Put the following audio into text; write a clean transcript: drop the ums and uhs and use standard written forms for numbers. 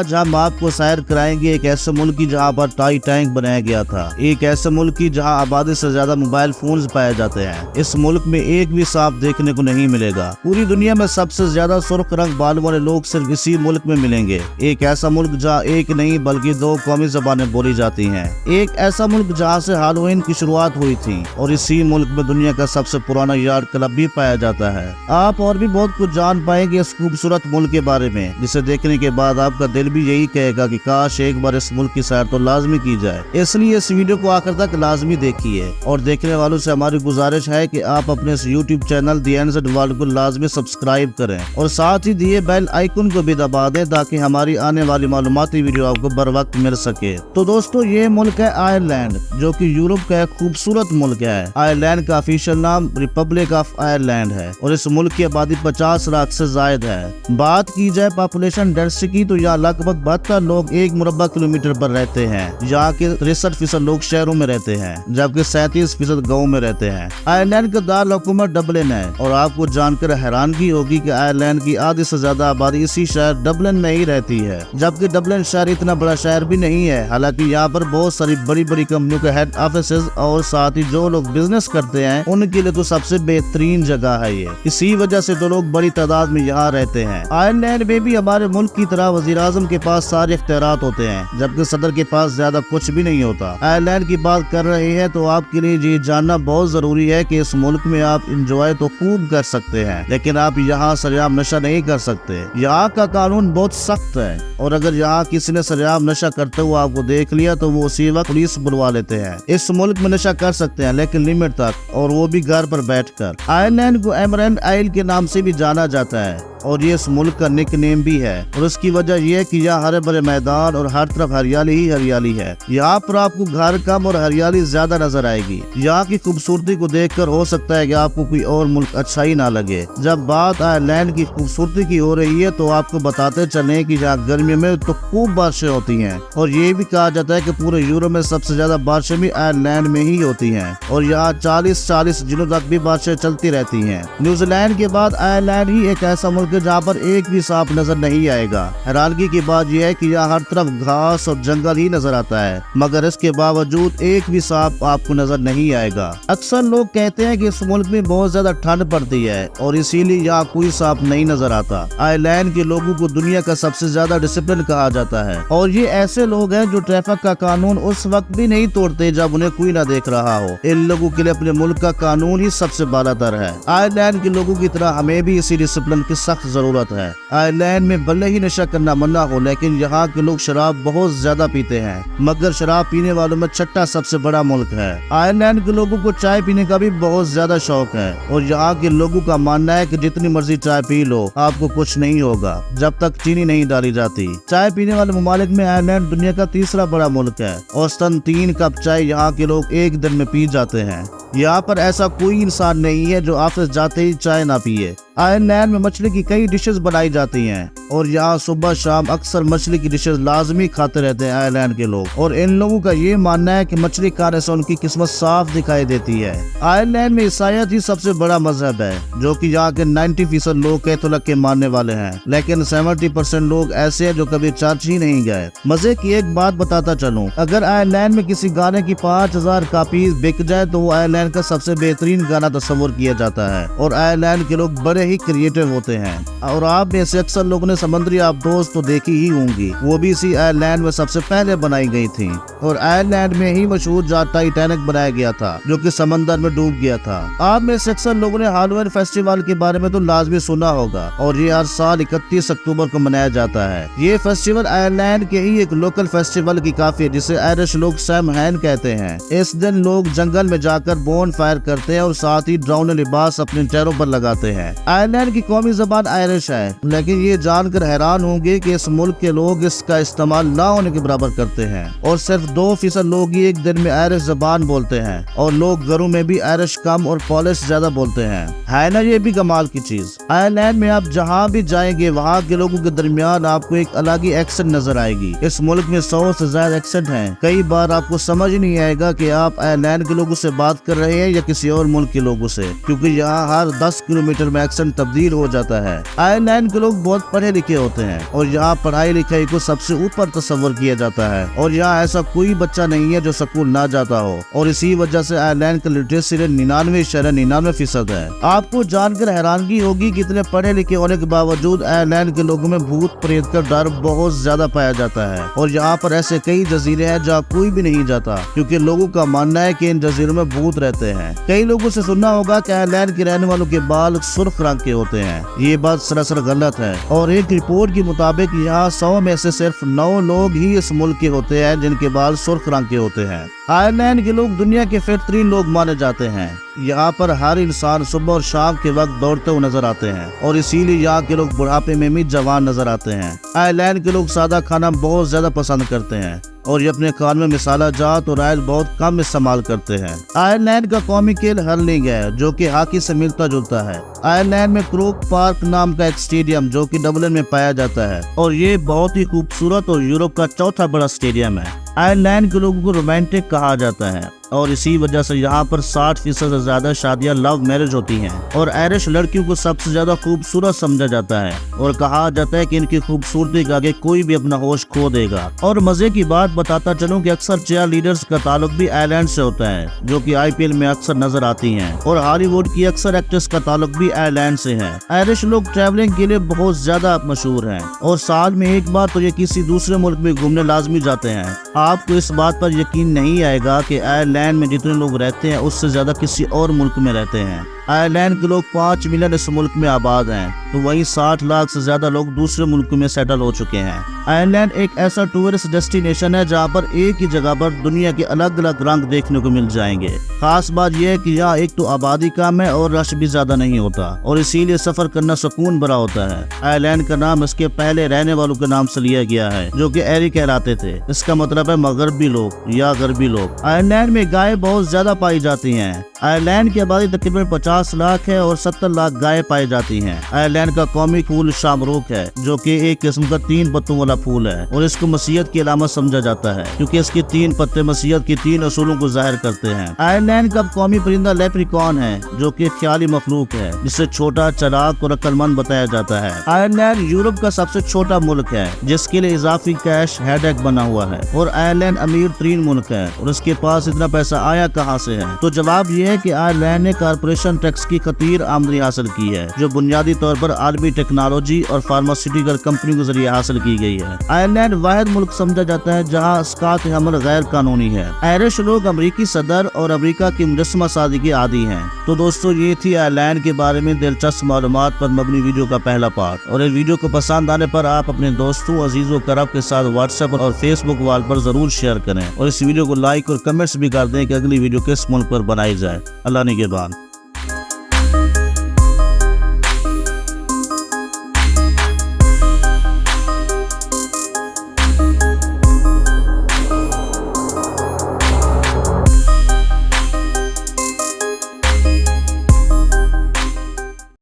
आज हम आपको सैर कराएंगे एक ऐसे मुल्क की जहाँ पर टाइटैनिक बनाया गया था। एक ऐसे मुल्क की जहाँ आबादी से ज्यादा मोबाइल फोन्स पाए जाते हैं। इस मुल्क में एक भी सांप देखने को नहीं मिलेगा। पूरी दुनिया में सबसे ज्यादा सुर्ख रंग बाल वाले लोग सिर्फ इसी मुल्क में मिलेंगे। एक ऐसा मुल्क जहाँ एक नहीं बल्कि 2 कौमी ज़बानें बोली जाती हैं। एक ऐसा मुल्क जहाँ से हैलोवीन की शुरुआत हुई थी और इसी मुल्क में दुनिया का सबसे पुराना यार्ड क्लब भी पाया जाता है। आप और भी बहुत कुछ जान पाएंगे इस खूबसूरत मुल्क के बारे में, जिसे देखने के बाद आपका दिल भी यही कहेगा कि काश एक बार इस मुल्क की सैर तो लाजमी की जाए। इसलिए इस वीडियो को आखिर तक लाजमी देखिए और देखने वालों से हमारी गुजारिश है कि आप अपने इस YouTube चैनल दी एनजेड वर्ल्ड को लाजमी सब्सक्राइब करें और साथ ही दिए बेल आइकन को भी दबा दें ताकि हमारी आने वाली मालूमाती वीडियो आपको बर वक्त मिल सके। तो दोस्तों, ये मुल्क है आयरलैंड, जो कि यूरोप का एक खूबसूरत मुल्क है। आयरलैंड का ऑफिशियल नाम रिपब्लिक ऑफ आयरलैंड है और इस मुल्क की आबादी 50 लाख से जायद है। बात की जाए पॉपुलेशन डेंसिटी की तो यहाँ लगभग 72 लोग 1 मुरब्बा किलोमीटर पर रहते हैं। यहाँ के 63% लोग शहरों में रहते हैं जबकि 37% गाँव में रहते हैं। आयरलैंड का दार हुकूमत डबलिन है और आपको जानकर हैरानगी होगी कि आयरलैंड की आधी से ज्यादा आबादी इसी शहर डबलिन में ही रहती है। जबकि डबलिन शहर इतना बड़ा शहर भी नहीं है। हालांकि यहाँ पर बहुत सारी बड़ी बड़ी कंपनियों के हेड ऑफिस और साथ ही जो लोग बिजनेस करते हैं उनके लिए तो सबसे बेहतरीन जगह है ये। इसी वजह से तो लोग बड़ी तादाद में यहाँ रहते हैं। आयरलैंड में भी हमारे मुल्क की तरह वजीर आजम के पास सारे इख्तियारात होते हैं जबकि सदर के पास ज्यादा कुछ भी नहीं होता। आयरलैंड की बात कर रहे हैं तो आपके लिए ये जानना बहुत जरूरी है कि इस मुल्क में आप इंजॉय तो खूब कर सकते हैं लेकिन आप यहाँ सरेआम नशा नहीं कर सकते। यहाँ का कानून बहुत सख्त है और अगर यहाँ किसी ने सरेआम नशा करते हुए आपको देख लिया तो वो उसी वक्त पुलिस बुलवा लेते हैं। इस मुल्क में नशा कर सकते हैं लेकिन लिमिट तक, और वो भी घर पर बैठकर। आयरलैंड को एमरल्ड आइल के नाम से भी जाना जाता है और ये इस मुल्क का निक नेम भी है और उसकी वजह यह है कि यहाँ हरे भरे मैदान और हर तरफ हरियाली ही हरियाली है। यहाँ पर आपको घर कम और हरियाली ज्यादा नजर आएगी। यहाँ की खूबसूरती को देखकर हो सकता है कि आपको कोई और मुल्क अच्छा ही ना लगे। जब बात आयरलैंड की खूबसूरती की हो रही है तो आपको बताते चले कि यहाँ गर्मियों में तो खूब बारिशें होती हैं और ये भी कहा जाता है कि पूरे यूरोप में सबसे ज्यादा बारिशें भी आयरलैंड में ही होती हैं और यहाँ 40 दिनों तक भी बारिशें चलती रहती हैं। न्यूजीलैंड के बाद आयरलैंड ही एक ऐसा मुल्क जहाँ पर एक भी सांप नजर नहीं आएगा। हैरानगी की बात यह है कि यहाँ हर तरफ घास और जंगल ही नजर आता है मगर इसके बावजूद एक भी सांप आपको नजर नहीं आएगा। अक्सर लोग कहते हैं कि इस मुल्क में बहुत ज्यादा ठंड पड़ती है और इसीलिए यहाँ कोई सांप नहीं नजर आता। आयरलैंड के लोगों को दुनिया का सबसे ज्यादा डिसिप्लिन कहा जाता है और ये ऐसे लोग हैं जो ट्रैफिक का कानून उस वक्त भी नहीं तोड़ते जब उन्हें कोई ना देख रहा हो। इन लोगों के लिए अपने मुल्क का कानून ही सबसे बालातर है। आयरलैंड के लोगों की तरह हमें भी इसी डिसिप्लिन की सख्त जरूरत है। आयरलैंड में भले ही नशा करना मना हो लेकिन यहाँ के लोग शराब बहुत ज्यादा पीते हैं मगर शराब पीने वालों में छठा सबसे बड़ा मुल्क है। आयरलैंड के लोगों को चाय पीने का भी बहुत ज्यादा शौक है और यहाँ के लोगों का मानना है कि जितनी मर्जी चाय पी लो आपको कुछ नहीं होगा जब तक चीनी नहीं डाली जाती। चाय पीने वाले ममालिक में आयरलैंड दुनिया का तीसरा बड़ा मुल्क है। औसतन 3 कप चाय यहाँ के लोग एक दिन में पी जाते हैं। यहाँ पर ऐसा कोई इंसान नहीं है जो ऑफिस जाते ही चाय ना पिए। आयरलैंड में मछली की कई डिशेस बनाई जाती हैं और यहाँ सुबह शाम अक्सर मछली की डिशेस लाजमी खाते रहते हैं आयरलैंड के लोग और इन लोगों का ये मानना है कि मछली खाने से उनकी किस्मत साफ दिखाई देती है। आयरलैंड में ईसाईयत ही सबसे बड़ा मजहब है जो कि यहाँ के 90% लोग कैथोलिक के मानने वाले हैं लेकिन 70% लोग ऐसे हैं जो कभी चर्च ही नहीं गए। मजे की एक बात बताता चलूं, अगर आयरलैंड में किसी गाने की 5000 कापी बिक जाए तो वो आयरलैंड का सबसे बेहतरीन गाना तस्वुर किया जाता है और आयरलैंड के लोग बड़े ही क्रिएटिव होते हैं। और आप में से अक्सर लोगों ने समुद्री आबदोज तो देखी ही होंगी, वो भी इसी आयरलैंड में सबसे पहले बनाई गई थी और आयरलैंड में ही मशहूर जहाज टाइटैनिक बनाया गया था जो कि समंदर में डूब गया था। आप में से अक्सर लोगों ने हैलोवीन फेस्टिवल के बारे में तो लाजमी सुना होगा और ये हर साल 31 अक्टूबर को मनाया जाता है। ये फेस्टिवल आयरलैंड के ही एक लोकल फेस्टिवल की काफी जिसे आयरिश लोग सैमहैन कहते हैं। इस दिन लोग जंगल में जाकर बोन फायर करते हैं और साथ ही ड्राउन लिबास अपने चेहरों पर लगाते हैं। आयरलैंड की कौमी जबान आयरिश है लेकिन ये जानकर हैरान होंगे कि इस मुल्क के लोग इसका इस्तेमाल ना होने के बराबर करते हैं और सिर्फ 2% लोग ही एक दिन में आयरिश जबान बोलते हैं और लोग घरों में भी आयरिश कम और पॉलिश ज्यादा बोलते हैं। है ना ये भी कमाल की चीज। आयरलैंड में आप जहाँ भी जाएंगे वहाँ के लोगों के दरमियान आपको एक अलग ही एक्सेंट नजर आएगी। इस मुल्क में 100 से ज्यादा एक्सेंट हैं। कई बार आपको समझ नहीं आएगा कि आप आयरलैंड के लोगों से बात कर रहे हैं या किसी और मुल्क के लोगों से, क्योंकि यहाँ हर 10 किलोमीटर में एक्सेंट तब्दील हो जाता है। आयरलैंड के लोग बहुत पढ़े लिखे होते हैं और यहाँ पढ़ाई लिखाई को सबसे ऊपर तस्वर किया जाता है और यहाँ ऐसा कोई बच्चा नहीं है जो स्कूल ना जाता हो। और इसी वजह से आयरलैंड का लिटरेसी रेट 99.99% है। आपको जानकर हैरानगी होगी कि इतने पढ़े लिखे होने के बावजूद आयरलैंड के लोगों में भूत प्रेत का डर बहुत ज्यादा पाया जाता है। और यहाँ पर ऐसे कई जजीरे हैं जहाँ कोई भी नहीं जाता, क्योंकि लोगों का मानना है कि इन जजीरों में भूत रहते हैं। कई लोगों से सुनना होगा कि आयरलैंड के रहने वालों के बाल सुर्ख रंग के होते हैं। ये बात सरासर गलत है और एक रिपोर्ट के मुताबिक यहाँ 100 में से सिर्फ 9 लोग ही इस मुल्क के होते हैं जिनके बाल सुर्ख रंग के होते हैं। आयरलैंड के लोग दुनिया के फिट 3 लोग माने जाते हैं। यहाँ पर हर इंसान सुबह और शाम के वक्त दौड़ते हुए नजर आते हैं और इसीलिए यहाँ के लोग बुढ़ापे में भी जवान नजर आते हैं। आयरलैंड के लोग सादा खाना बहुत ज्यादा पसंद करते हैं और ये अपने खान में मसाला जात और ऑयल बहुत कम इस्तेमाल करते हैं। आयरलैंड का कौमी खेल हर्लिंग है जो कि हॉकी से मिलता जुलता है। आयरलैंड में क्रोक पार्क नाम का एक स्टेडियम जो कि डबलिन में पाया जाता है और ये बहुत ही खूबसूरत और यूरोप का चौथा बड़ा स्टेडियम है। आयरलैंड के लोगों को रोमांटिक कहा जाता है और इसी वजह से यहाँ पर 60% से ज्यादा शादियां लव मैरिज होती हैं और आयरिश लड़कियों को सबसे ज्यादा खूबसूरत समझा जाता है और कहा जाता है कि इनकी खूबसूरती के आगे कोई भी अपना होश खो देगा। और मजे की बात बताता चलूं कि अक्सर चेयर लीडर्स का ताल्लुक भी आयरलैंड से होता है जो कि IPL में अक्सर नजर आती हैं और हॉलीवुड की अक्सर एक्ट्रेस का ताल्लुक भी आयरलैंड से है। आयरिश लोग ट्रैवलिंग के लिए बहुत ज्यादा मशहूर हैं और साल में एक बार तो ये किसी दूसरे मुल्क में घूमने लाजमी जाते हैं। आपको इस बात पर यकीन नहीं आएगा कि आयरलैंड में जितने लोग रहते हैं उससे ज्यादा किसी और मुल्क में रहते हैं। आयरलैंड के लोग 5 मिलियन इस मुल्क में आबाद हैं, तो वहीं 60 लाख से ज्यादा लोग दूसरे मुल्कों में सेटल हो चुके हैं। आयरलैंड एक ऐसा टूरिस्ट डेस्टिनेशन है जहां पर एक ही जगह पर दुनिया के अलग अलग रंग देखने को मिल जाएंगे। खास बात यह है कि यहाँ एक तो आबादी कम है और रश भी ज्यादा नहीं होता और इसीलिए सफर करना सुकून भरा होता है। आयरलैंड का नाम इसके पहले रहने वालों के नाम से लिया गया है जो कि एरी कहलाते थे। इसका मतलब है मगरबी लोग या गरबी लोग। आयरलैंड में गाय बहुत ज्यादा पाई जाती हैं। आयरलैंड की आबादी तकरीबन 50 लाख है और 70 लाख गायें पाई जाती हैं। आयरलैंड का कौमी फूल शामरोक है जो कि एक किस्म का 3 पत्तों वाला फूल है और इसको मसीहत की अलामत समझा जाता है क्योंकि इसके 3 पत्ते मसीहत की 3 असूलों को जाहिर करते हैं। आयरलैंड का कौमी परिंदा लेप्रिकॉन है जो कि ख्याली मखलूक है जिससे छोटा, चालाक और अक्लमंद बताया जाता है। आयरलैंड यूरोप का सबसे छोटा मुल्क है जिसके लिए इजाफी कैश हेडेक बना हुआ है और आयरलैंड अमीर 3 मुल्क है और उसके पास इतना पैसा आया कहाँ से है? तो जवाब ये है कि आयरलैंड ने कारपोरेशन टैक्स की खतीर आमदनी हासिल की है जो बुनियादी तौर पर आलमी टेक्नोलॉजी और फार्मास्यूटिकल कंपनियों के जरिए हासिल की गई है। आयरलैंड वाहिद मुल्क समझा जाता है जहां इसकात हमल गैर कानूनी है। आयरिश लोग अमेरिकी सदर और अमेरिका की मुजस्समा साजी के आदी हैं। तो दोस्तों ये थी आयरलैंड के बारे में दिलचस्प मालूमात पर मबनी वीडियो का पहला पार्ट और इस वीडियो को पसंद आने पर आप अपने दोस्तों, अजीजों, करब के साथ व्हाट्सएप और फेसबुक वाल पर जरूर शेयर करें और इस वीडियो को लाइक और कमेंट्स भी कर दें कि अगली वीडियो किस मुल्क पर बनाई जाए। अल्लाह निगहबान।